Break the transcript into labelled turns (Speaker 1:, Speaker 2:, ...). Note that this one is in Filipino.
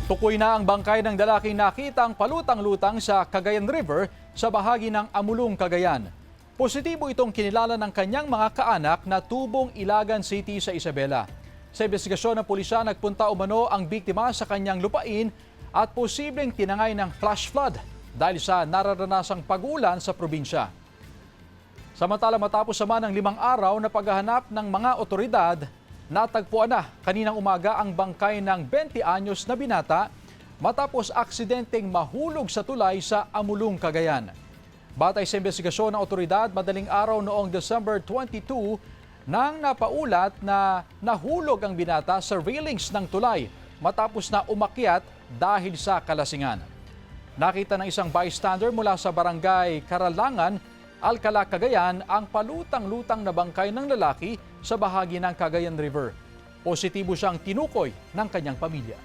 Speaker 1: Tukoy na ang bangkay ng lalaking nakitang palutang-lutang sa Cagayan River sa bahagi ng Amulong, Cagayan. Positibo itong kinilala ng kanyang mga kaanak na tubong Ilagan City sa Isabela. Sa investigasyon ng pulisya, nagpunta umano ang biktima sa kanyang lupain at posibleng tinangay ng flash flood dahil sa nararanasang pag-ulan sa probinsya. Samantala, matapos naman ng 5 araw na paghahanap ng mga otoridad, natagpuan na kaninang umaga ang bangkay ng 20 anyos na binata matapos aksidenteng mahulog sa tulay sa Amulong, Cagayan. Batay sa investigasyon ng otoridad, madaling araw noong December 22 nang napaulat na nahulog ang binata sa railings ng tulay matapos na umakyat dahil sa kalasingan. Nakita ng isang bystander mula sa barangay Karalangan, Alcala, Cagayan ang palutang-lutang na bangkay ng lalaki sa bahagi ng Cagayan River. Positibo siyang tinukoy ng kanyang pamilya.